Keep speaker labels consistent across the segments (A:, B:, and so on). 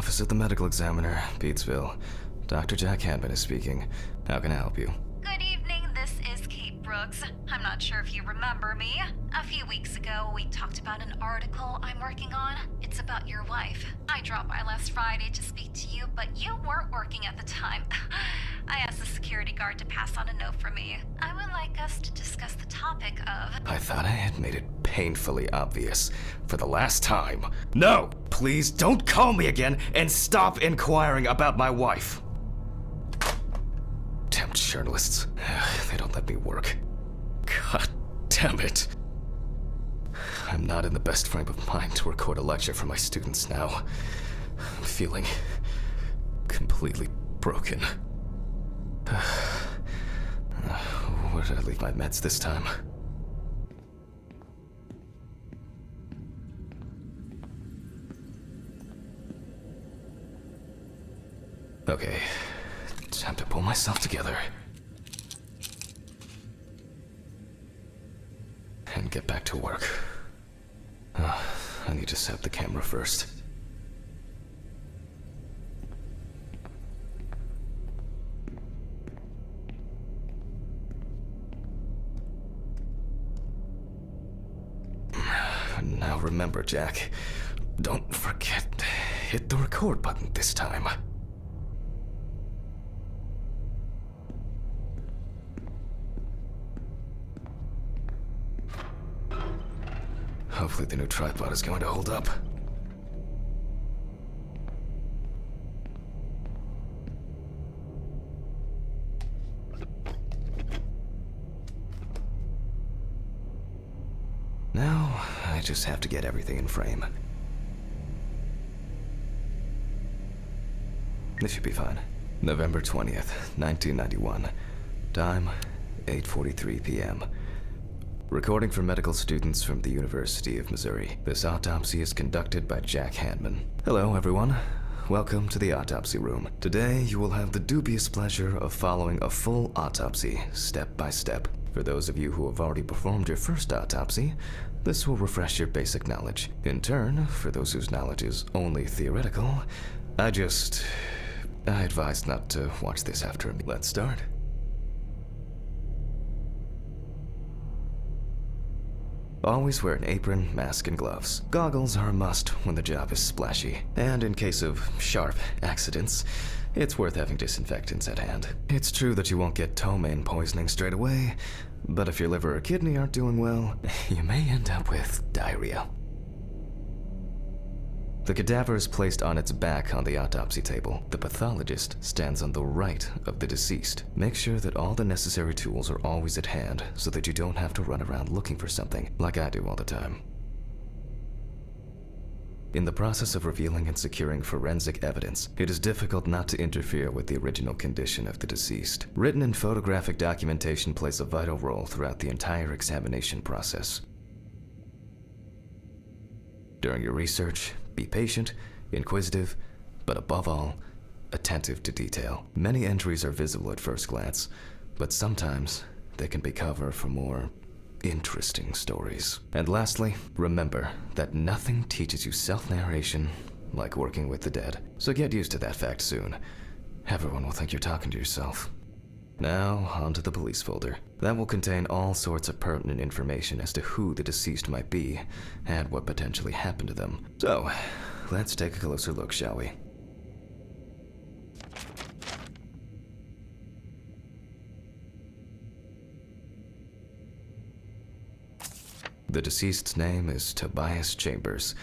A: Office of the Medical Examiner, Beatsville. Dr. Jack Handman is speaking. How can I help you?
B: Good evening, this is Kate Brooks. I'm not sure if you remember me. A few weeks ago, we talked about an article I'm working on. It's about your wife. I dropped by last Friday to speak to you, but you weren't working at the time. I asked the security guard to pass on a note for me. I would like us to discuss the topic of...
A: I thought I had made it painfully obvious for the last time. No! Please don't call me again and stop inquiring about my wife. Damn journalists. They don't let me work. God damn it. I'm not in the best frame of mind to record a lecture for my students now. I'm feeling completely broken. Where did I leave my meds this time? Okay, time to pull myself together. And get back to work. I need to set up the camera first. Now remember, Jack, don't forget to hit the record button this time. Hopefully the new tripod is going to hold up. Now, I just have to get everything in frame. This should be fine. November 20th, 1991. Time, 8:43 p.m. Recording for medical students from the University of Missouri. This autopsy is conducted by Jack Handman. Hello, everyone. Welcome to the autopsy room. Today, you will have the dubious pleasure of following a full autopsy, step by step. For those of you who have already performed your first autopsy, this will refresh your basic knowledge. In turn, for those whose knowledge is only theoretical, I advise not to watch this after me. Let's start. Always wear an apron, mask, and gloves. Goggles are a must when the job is splashy. And in case of sharp accidents, it's worth having disinfectants at hand. It's true that you won't get ptomaine poisoning straight away, but if your liver or kidney aren't doing well, you may end up with diarrhea. The cadaver is placed on its back on the autopsy table. The pathologist stands on the right of the deceased. Make sure that all the necessary tools are always at hand so that you don't have to run around looking for something, like I do all the time. In the process of revealing and securing forensic evidence, it is difficult not to interfere with the original condition of the deceased. Written and photographic documentation plays a vital role throughout the entire examination process. During your research, be patient, inquisitive, but above all, attentive to detail. Many entries are visible at first glance, but sometimes they can be cover for more interesting stories. And lastly, remember that nothing teaches you self-narration like working with the dead. So get used to that fact soon. Everyone will think you're talking to yourself. Now, onto the police folder. That will contain all sorts of pertinent information as to who the deceased might be and what potentially happened to them. So, let's take a closer look, shall we? The deceased's name is Tobias Chambers,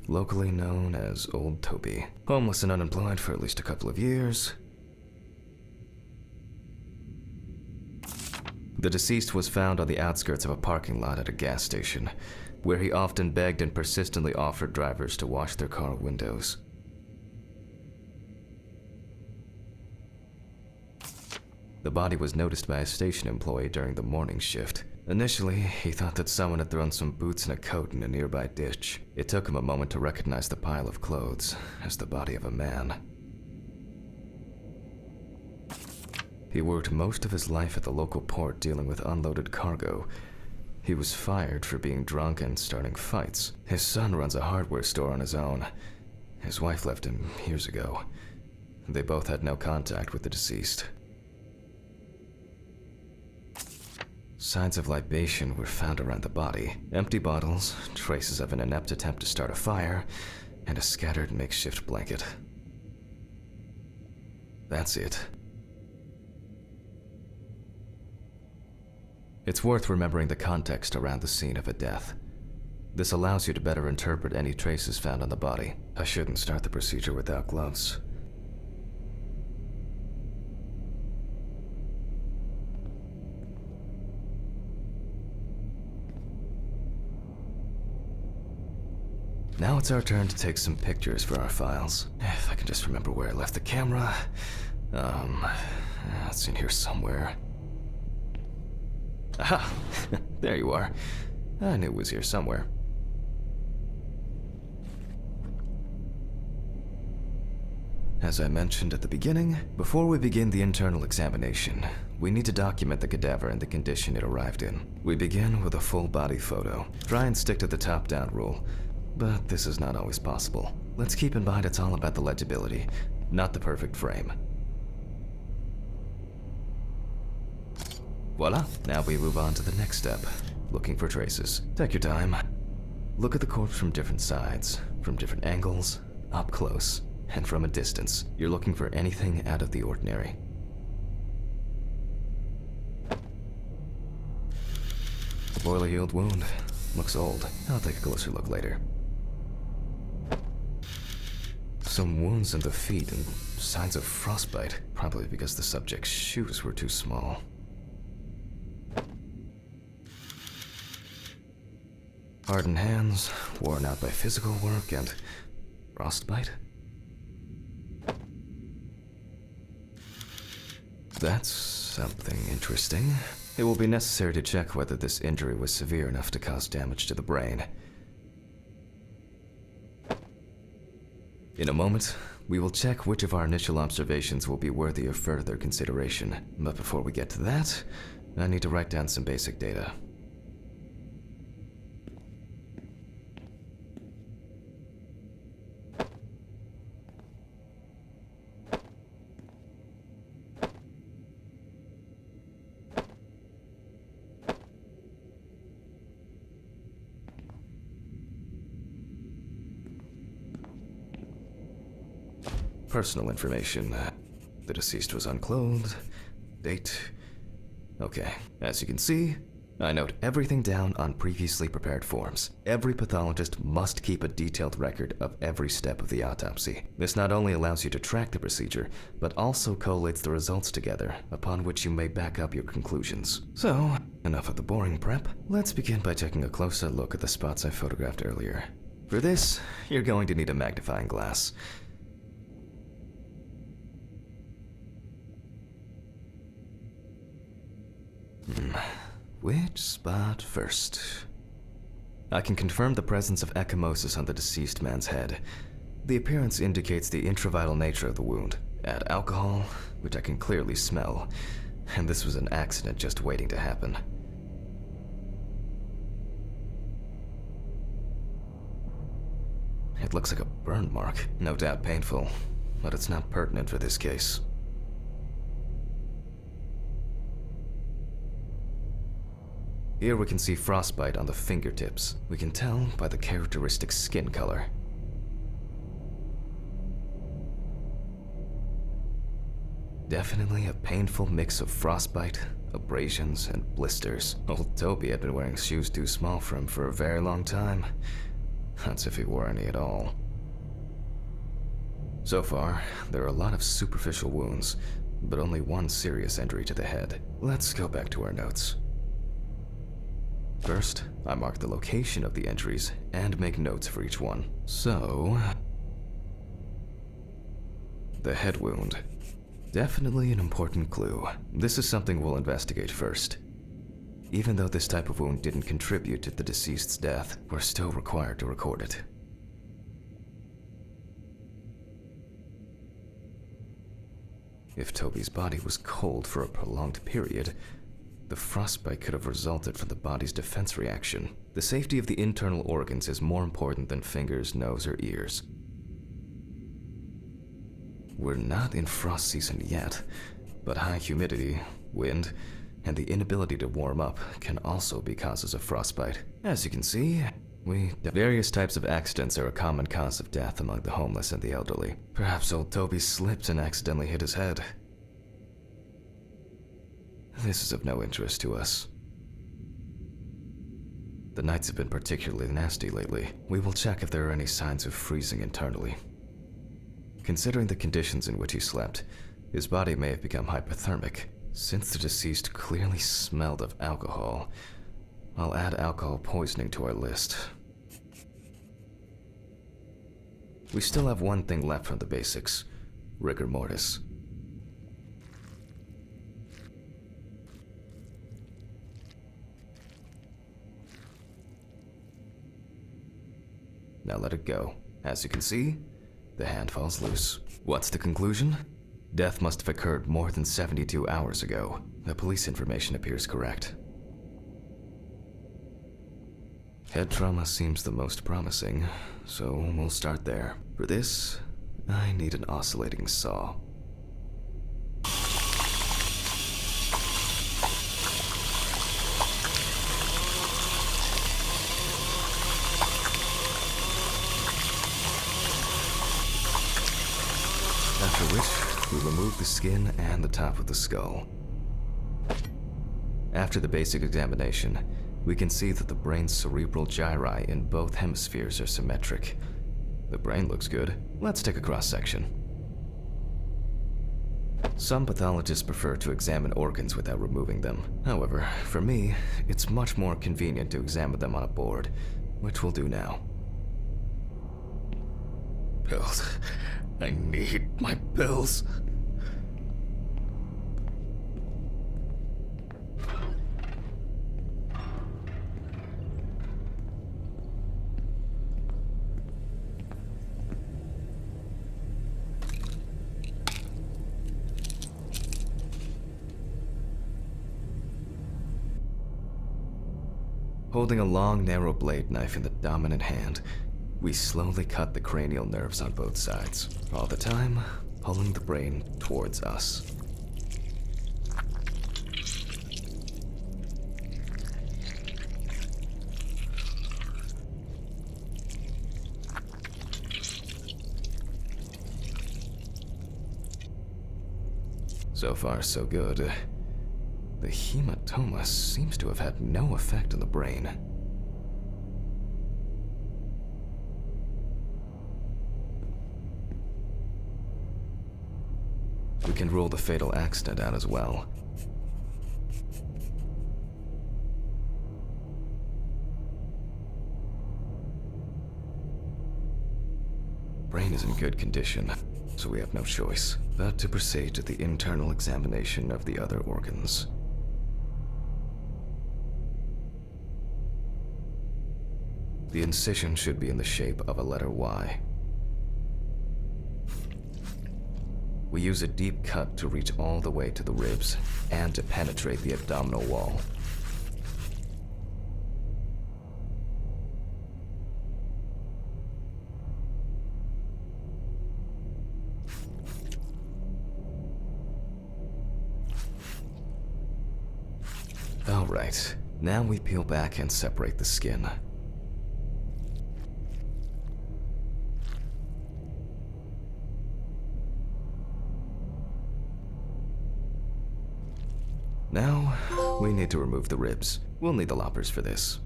A: locally known as Old Toby. Homeless and unemployed for at least a couple of years. The deceased was found on the outskirts of a parking lot at a gas station, where he often begged and persistently offered drivers to wash their car windows. The body was noticed by a station employee during the morning shift. Initially, he thought that someone had thrown some boots and a coat in a nearby ditch. It took him a moment to recognize the pile of clothes as the body of a man. He worked most of his life at the local port dealing with unloaded cargo. He was fired for being drunk and starting fights. His son runs a hardware store on his own. His wife left him years ago. They both had no contact with the deceased. Signs of libation were found around the body. Empty bottles, traces of an inept attempt to start a fire, and a scattered makeshift blanket. That's it. It's worth remembering the context around the scene of a death. This allows you to better interpret any traces found on the body. I shouldn't start the procedure without gloves. Now it's our turn to take some pictures for our files. If I can just remember where I left the camera. It's in here somewhere. Aha! There you are. I knew it was here somewhere. As I mentioned at the beginning, before we begin the internal examination, we need to document the cadaver and the condition it arrived in. We begin with a full body photo. Try and stick to the top-down rule, but this is not always possible. Let's keep in mind it's all about the legibility, not the perfect frame. Voila! Now we move on to the next step, looking for traces. Take your time. Look at the corpse from different sides, from different angles, up close, and from a distance. You're looking for anything out of the ordinary. Poorly healed wound. Looks old. I'll take a closer look later. Some wounds in the feet and signs of frostbite, probably because the subject's shoes were too small. Hardened hands, worn out by physical work, and frostbite? That's something interesting. It will be necessary to check whether this injury was severe enough to cause damage to the brain. In a moment, we will check which of our initial observations will be worthy of further consideration. But before we get to that, I need to write down some basic data. Personal information. The deceased was unclothed. Date. Okay, as you can see, I note everything down on previously prepared forms. Every pathologist must keep a detailed record of every step of the autopsy. This not only allows you to track the procedure, but also collates the results together, upon which you may back up your conclusions. So, enough of the boring prep. Let's begin by taking a closer look at the spots I photographed earlier. For this, you're going to need a magnifying glass. Which spot first? I can confirm the presence of ecchymosis on the deceased man's head. The appearance indicates the intravital nature of the wound. Add alcohol, which I can clearly smell, and this was an accident just waiting to happen. It looks like a burn mark, no doubt painful, but it's not pertinent for this case. Here we can see frostbite on the fingertips. We can tell by the characteristic skin color. Definitely a painful mix of frostbite, abrasions, and blisters. Old Toby had been wearing shoes too small for him for a very long time. That's if he wore any at all. So far, there are a lot of superficial wounds, but only one serious injury to the head. Let's go back to our notes. First, I mark the location of the injuries and make notes for each one. So, the head wound. Definitely an important clue. This is something we'll investigate first. Even though this type of wound didn't contribute to the deceased's death, we're still required to record it. If Toby's body was cold for a prolonged period, the frostbite could have resulted from the body's defense reaction. The safety of the internal organs is more important than fingers, nose, or ears. We're not in frost season yet, but high humidity, wind, and the inability to warm up can also be causes of frostbite. As you can see, various types of accidents are a common cause of death among the homeless and the elderly. Perhaps old Toby slipped and accidentally hit his head. This is of no interest to us. The nights have been particularly nasty lately. We will check if there are any signs of freezing internally. Considering the conditions in which he slept, his body may have become hypothermic. Since the deceased clearly smelled of alcohol, I'll add alcohol poisoning to our list. We still have one thing left from the basics: rigor mortis. Now let it go. As you can see, the hand falls loose. What's the conclusion? Death must have occurred more than 72 hours ago. The police information appears correct. Head trauma seems the most promising, so we'll start there. For this, I need an oscillating saw. After which, we remove the skin and the top of the skull. After the basic examination, we can see that the brain's cerebral gyri in both hemispheres are symmetric. The brain looks good. Let's take a cross-section. Some pathologists prefer to examine organs without removing them. However, for me, it's much more convenient to examine them on a board, which we'll do now. Pills. I need my pills. Holding a long, narrow blade knife in the dominant hand, we slowly cut the cranial nerves on both sides, all the time pulling the brain towards us. So far, so good. The hematoma seems to have had no effect on the brain. We can rule the fatal accident out as well. Brain is in good condition, so we have no choice but to proceed to the internal examination of the other organs. The incision should be in the shape of a letter Y. We use a deep cut to reach all the way to the ribs and to penetrate the abdominal wall. All right, now we peel back and separate the skin. Now, we need to remove the ribs. We'll need the loppers for this.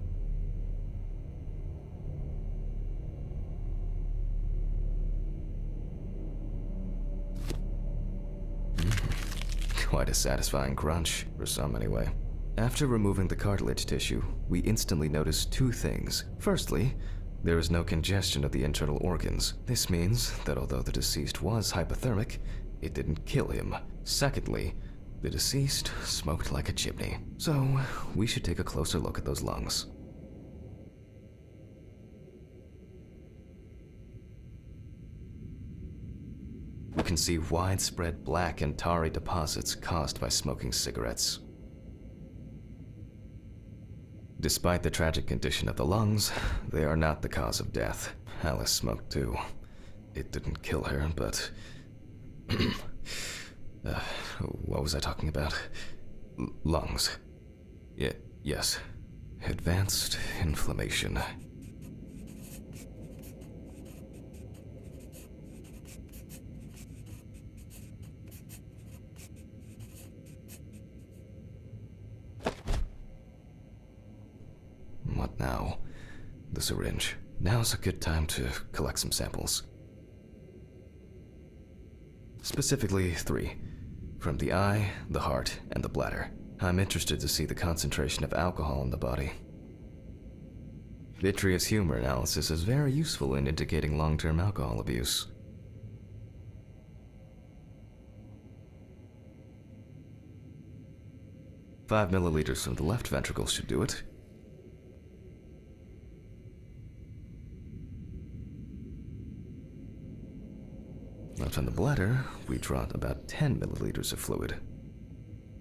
A: Quite a satisfying crunch, for some anyway. After removing the cartilage tissue, we instantly notice two things. Firstly, there is no congestion of the internal organs. This means that although the deceased was hypothermic, it didn't kill him. Secondly, the deceased smoked like a chimney, so we should take a closer look at those lungs. We can see widespread black and tarry deposits caused by smoking cigarettes. Despite the tragic condition of the lungs, they are not the cause of death. Alice smoked too. It didn't kill her, but What was I talking about? Lungs. Yes. Advanced inflammation. What now? The syringe. Now's a good time to collect some samples. Specifically 3. From the eye, the heart, and the bladder. I'm interested to see the concentration of alcohol in the body. Vitreous humor analysis is very useful in indicating long-term alcohol abuse. Five milliliters from the left ventricle should do it. Now from the bladder, we draw about 10 milliliters of fluid.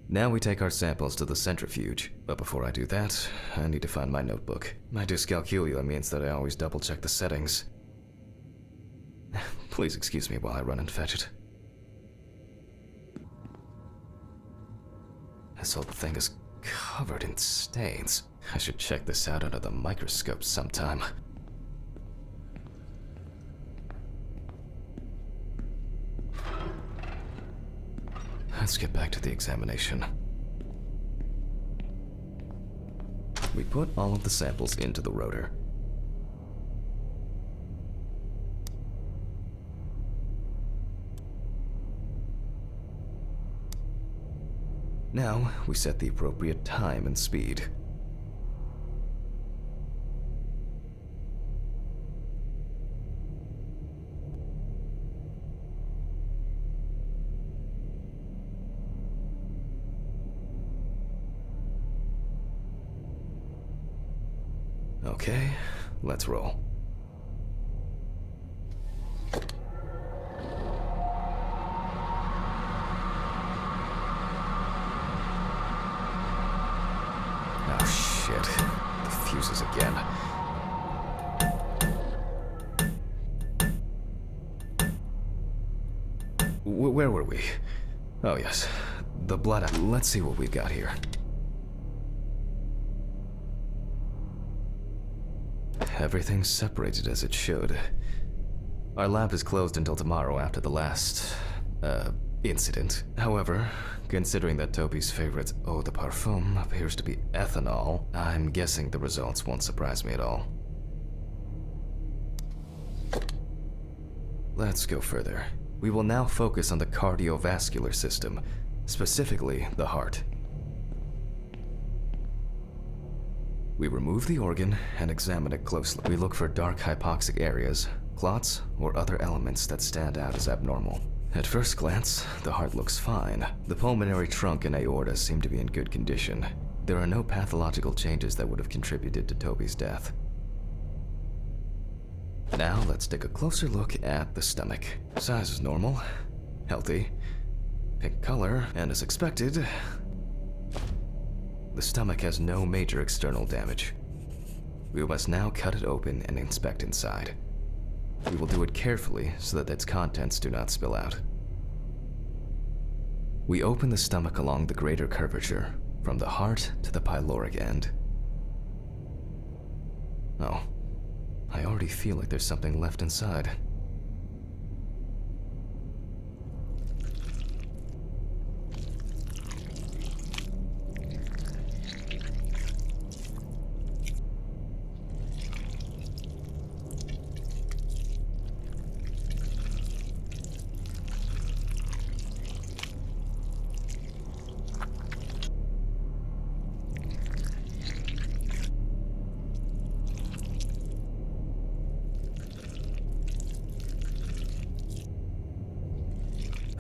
A: Now we take our samples to the centrifuge, but before I do that, I need to find my notebook. My dyscalculia means that I always double-check the settings. Please excuse me while I run and fetch it. This whole thing is covered in stains. I should check this out under the microscope sometime. Let's get back to the examination. We put all of the samples into the rotor. Now, we set the appropriate time and speed. Okay, let's roll. Oh shit, the fuses again. Where were we? Oh yes, the blood. Let's see what we've got here. Everything's separated as it should. Our lab is closed until tomorrow after the last, incident. However, considering that Toby's favorite eau de parfum appears to be ethanol, I'm guessing the results won't surprise me at all. Let's go further. We will now focus on the cardiovascular system, specifically the heart. We remove the organ and examine it closely. We look for dark hypoxic areas, clots, or other elements that stand out as abnormal. At first glance, the heart looks fine. The pulmonary trunk and aorta seem to be in good condition. There are no pathological changes that would have contributed to Toby's death. Now let's take a closer look at the stomach. Size is normal, healthy, pink color, and as expected, the stomach has no major external damage. We must now cut it open and inspect inside. We will do it carefully so that its contents do not spill out. We open the stomach along the greater curvature, from the heart to the pyloric end. Oh, I already feel like there's something left inside.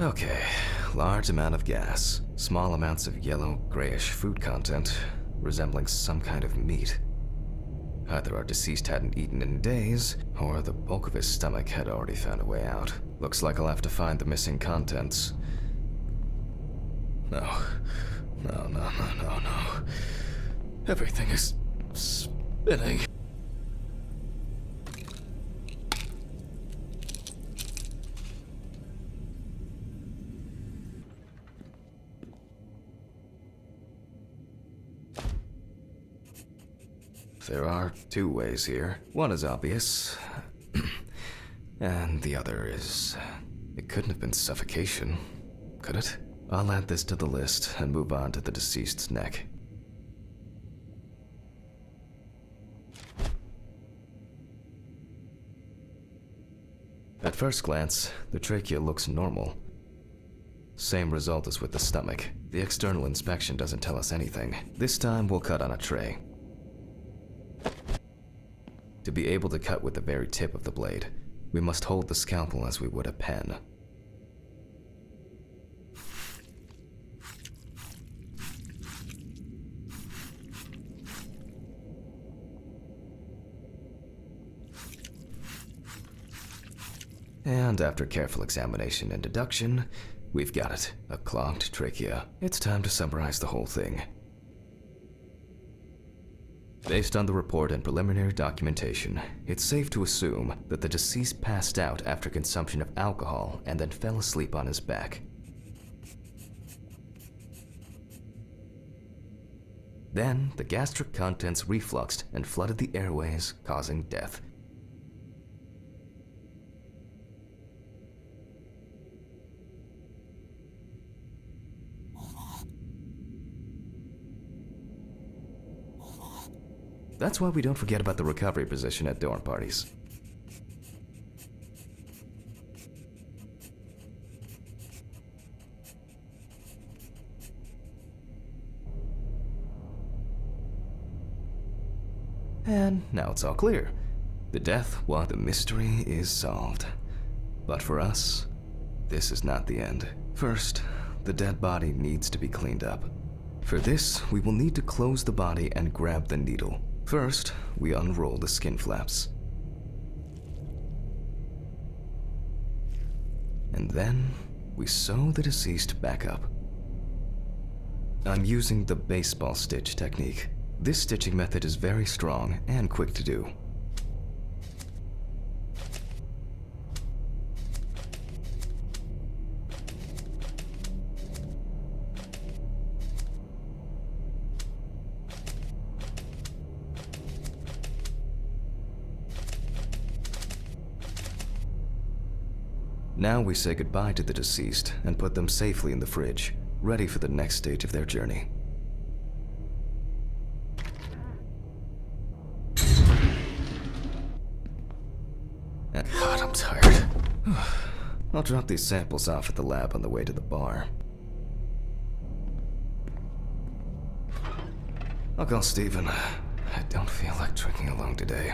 A: Okay, large amount of gas, small amounts of yellow, grayish food content, resembling some kind of meat. Either our deceased hadn't eaten in days, or the bulk of his stomach had already found a way out. Looks like I'll have to find the missing contents. No. Everything is spinning. There are two ways here. One is obvious, and the other is... It couldn't have been suffocation, could it? I'll add this to the list and move on to the deceased's neck. At first glance, the trachea looks normal. Same result as with the stomach. The external inspection doesn't tell us anything. This time we'll cut on a tray. To be able to cut with the very tip of the blade, we must hold the scalpel as we would a pen. And after careful examination and deduction, we've got it, a clogged trachea. It's time to summarize the whole thing. Based on the report and preliminary documentation, it's safe to assume that the deceased passed out after consumption of alcohol and then fell asleep on his back. Then, the gastric contents refluxed and flooded the airways, causing death. That's why we don't forget about the recovery position at dorm parties. And now it's all clear. The death, well, the mystery is solved. But for us, this is not the end. First, the dead body needs to be cleaned up. For this, we will need to close the body and grab the needle. First, we unroll the skin flaps. And then, we sew the deceased back up. I'm using the baseball stitch technique. This stitching method is very strong and quick to do. Now we say goodbye to the deceased and put them safely in the fridge, ready for the next stage of their journey. God, I'm tired. I'll drop these samples off at the lab on the way to the bar. I'll call Steven. I don't feel like drinking alone today.